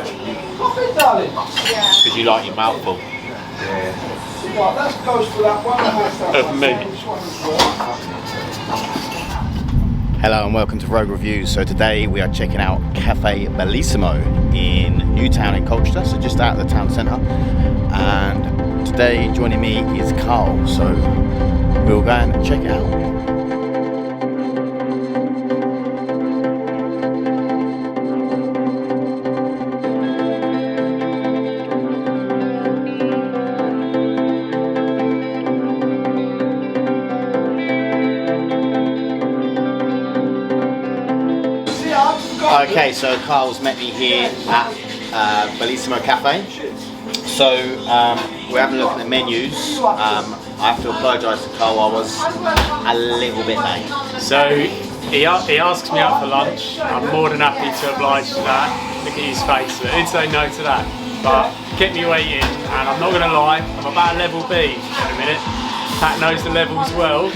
Because you like your mouthful. Of meat. Hello and welcome to Rogue Reviews. So today we are checking out Cafe Bellissimo in Newtown in Colchester, so just out of the town centre. And today joining me is Carl, so we'll go and check it out. Okay, so Carl's met me here at Bellissimo Cafe. So we're having a look at the menus. I have to apologise to Carl, I was a little bit late. So he asks me out for lunch. I'm more than happy to oblige to that. Look at his face. I didn't say no to that, but kept me waiting. And I'm not going to lie, I'm about a level B in a minute. Pat knows the levels well.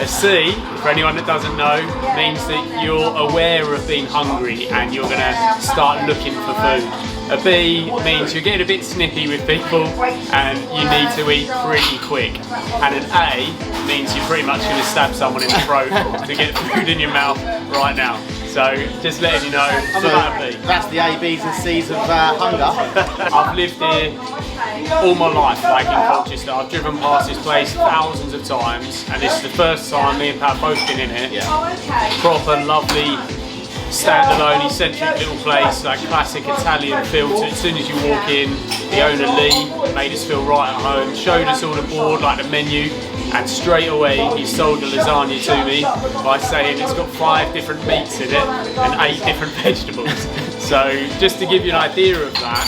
A C, for anyone that doesn't know, means that you're aware of being hungry and you're going to start looking for food. A B means you're getting a bit snippy with people and you need to eat pretty quick. And an A means you're pretty much going to stab someone in the throat to get food in your mouth right now. So just letting you know, I'm about a B. That's the A, B's and C's of hunger. I've lived here all my life, like in Colchester. I've driven past this place thousands of times, and this is the first time me and Pat both been in here. Yeah. Proper lovely, standalone, eccentric little place, like classic Italian feel to it. As soon as you walk in, the owner Lee made us feel right at home, showed us all the board, like the menu, and straight away he sold the lasagna to me by saying it's got 5 different meats in it and 8 different vegetables. So just to give you an idea of that,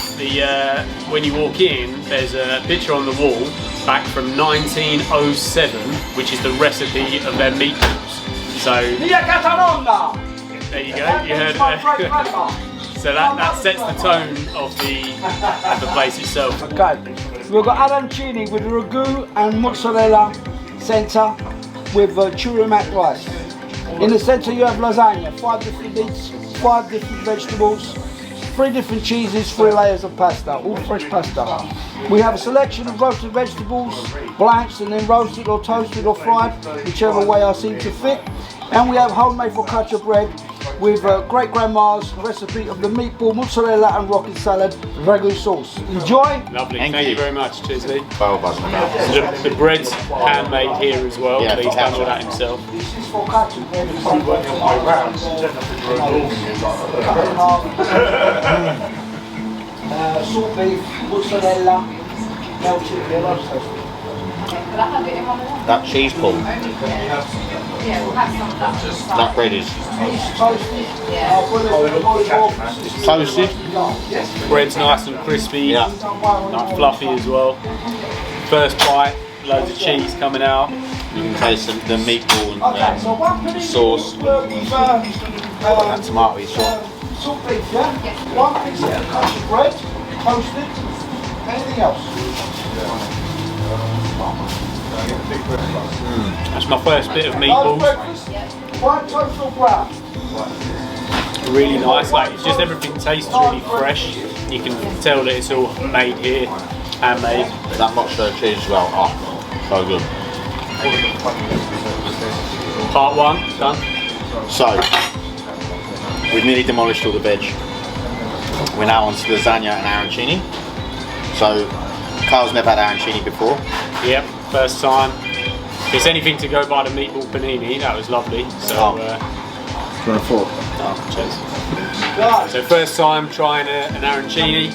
when you walk in, there's a picture on the wall back from 1907, which is the recipe of their meatballs. So there you go, you heard it. So that sets the tone of the place itself. Okay, we've got arancini with ragu and mozzarella centre with churro rice. In the centre you have lasagna, 5 different meats, 5 different vegetables, 3 different cheeses, 3 layers of pasta, all fresh pasta. We have a selection of roasted vegetables, blanched and then roasted or toasted or fried, whichever way I seem to fit. And we have homemade faccacia bread with great grandma's recipe of the meatball, mozzarella and rocket salad, ragu sauce. Enjoy! Lovely, thank you very much, cheers Lee. Well buzzing. The bread's handmade here as well, yeah, Lee's done all that himself. This is focaccia. Salt beef, mozzarella, melted roasted. That cheese pull. That bread is toasted. Bread's nice and crispy, Yeah. nice fluffy as well. First bite, loads of cheese coming out. You can taste the meatball and the sauce. That tomato sauce. Salt beef, yeah? 1 piece of focaccia bread, toasted. Anything else? That's my first bit of meatballs. 1 toast or brown. Really nice, like it's just everything tastes really fresh. You can tell that it's all made here, handmade. That mozzarella cheese as well. Oh, so good. Part 1 done. So, we've nearly demolished all the veg. We're now on to lasagna and arancini. So, Carl's never had arancini before. Yep, first time. If it's anything to go by the meatball panini, that was lovely. So, Do you want a fork? cheers. So first time trying an arancini.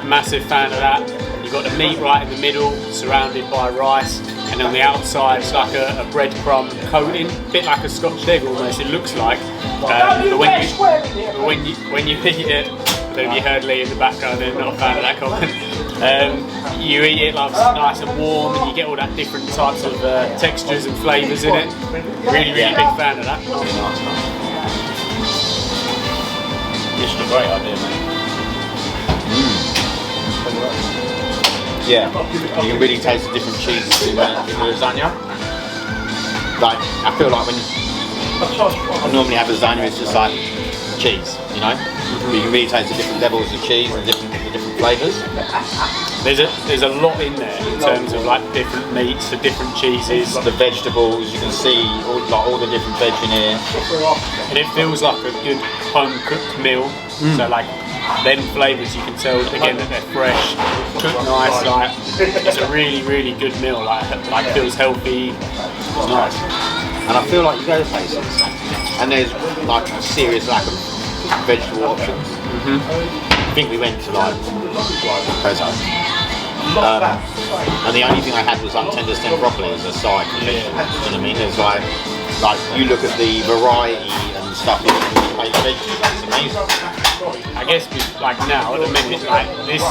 Massive fan of that. You've got the meat right in the middle, surrounded by rice, and on the outside it's like a breadcrumb coating, a bit like a Scotch egg almost. It looks like. But when you eat it, I don't know if you heard Lee in the background. They're not a fan of that comment. You eat it like nice and warm, and you get all that different types of textures and flavours in it. Really big fan of that. This is a great idea, mate. Yeah, you can really taste the different cheeses in the lasagna. Like, I feel like when I normally have lasagna, it's just like cheese, you know? You can really taste the different levels of cheese and the different flavours. There's a lot in there in terms of like different meats, the different cheeses, The vegetables, you can see all the different veg in here. and it feels like a good home cooked meal. So like them flavours, you can tell again that they're fresh, cooked nice. Like it's a really good meal. Like feels healthy. It's nice. And I feel like you go to places and there's like a serious lack of vegetable options. I think we went to like Cozo. And the only thing I had was like tender stem broccoli as a side for vegetables. You know what I mean? There's like you look at the variety and stuff you can make vegetables, it's amazing. I guess like now at the minute, like this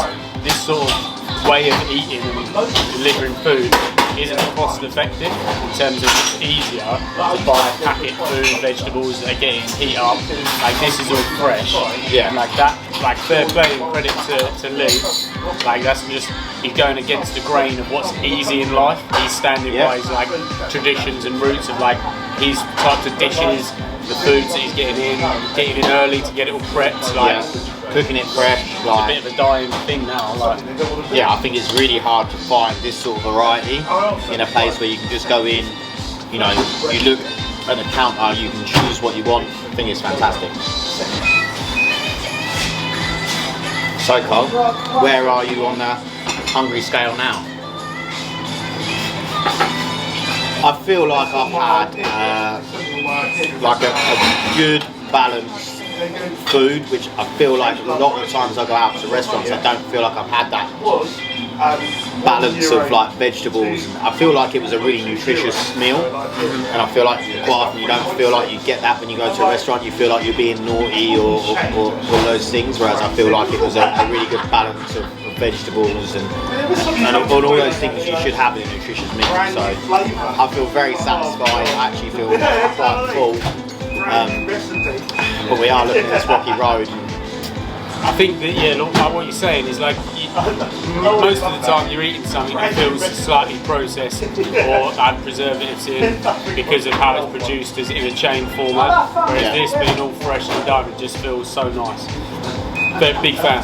sort of way of eating and delivering food isn't cost effective in terms of it's easier to buy packet food, vegetables that are getting heat up. Like this is all fresh. Yeah. And like that, like fair play and credit to Lee. Like that's just, he's going against the grain of what's easy in life. He's standing by his like traditions and roots of like his types of dishes, the foods that he's getting in early to get it all prepped. Like cooking it fresh. it's a bit of a dying thing now. Like Yeah, I think it's really hard to find this sort of variety in a place where you can just go in, you know, you look at the counter, you can choose what you want. I think it's fantastic. So Cole, where are you on the hungry scale now? I feel like I've had like a good balanced food, which I feel like a lot of the times I go out to restaurants, I don't feel like I've had that balance of like vegetables. I feel like it was a really nutritious meal, and I feel like quite often you don't feel like you get that when you go to a restaurant. You feel like you're being naughty or those things, whereas I feel like it was a really good balance of vegetables and all those things you should have in a nutritious meal. So I feel very satisfied. I actually feel quite full. But we are looking at this rocky road. I think that look, like what you're saying is like most of the time you're eating something that feels slightly processed or had preservatives in because of how it's produced as in a chain format. Whereas this being all fresh and done, it just feels so nice. But big fan.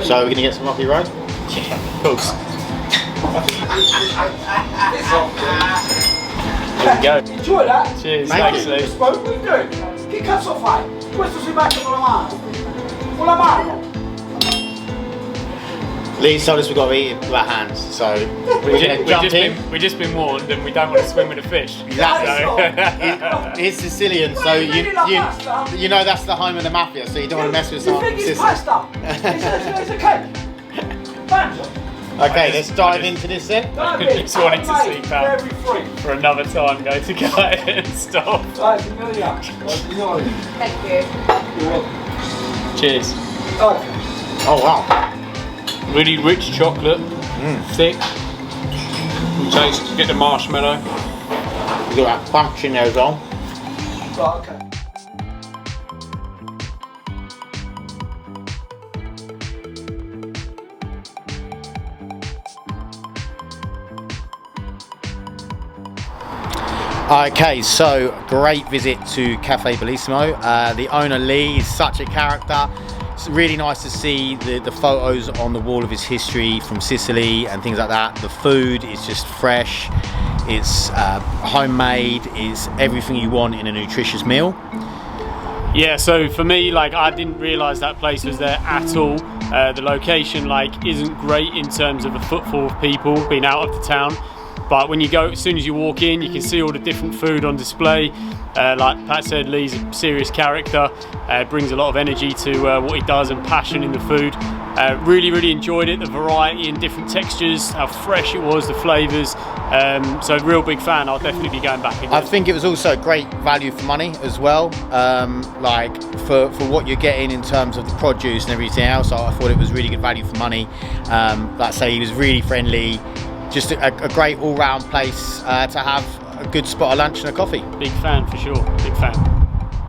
So we're gonna get some rocky road. Yeah, of course. There we go. Enjoy that. Cheers. Thank Thanks, you. Lee. What are you doing? Che cazzo fai? Questo si batte con la mano. Con la mano. Lee told us we've got to eat it with our hands, so we're gonna jump in. We've just been warned and we don't want to swim with the fish. Exactly. He's Sicilian, so you know that's the home of the mafia, so you don't want to mess with You someone think from it's Sicily. pasta? It's a cake. Banjo. Okay, let's dive into this then. I just wanted to see Pam Very free. for another time go to go and stop. Right, signora. Signora. Thank you. You're welcome. Cheers. Okay. Oh wow. Really rich chocolate, thick. You taste, get the marshmallow. You got that punch in there as well. Right, okay. Okay, so great visit to Cafe Bellissimo. The owner Lee is such a character. It's really nice to see the photos on the wall of his history from Sicily and things like that. The food is just fresh, it's homemade, it's everything you want in a nutritious meal. Yeah, so for me, like I didn't realise that place was there at all. The location like isn't great in terms of a footfall of people being out of the town. But when you go, as soon as you walk in, you can see all the different food on display. Like Pat said, Lee's a serious character, brings a lot of energy to what he does and passion in the food. Really enjoyed it, the variety and different textures, how fresh it was, the flavours. So real big fan, I'll definitely be going back again. I think it was also great value for money as well. Like for what you're getting in terms of the produce and everything else, I thought it was really good value for money. Like I say, he was really friendly. Just a great all-round place to have a good spot of lunch and a coffee. Big fan for sure, big fan.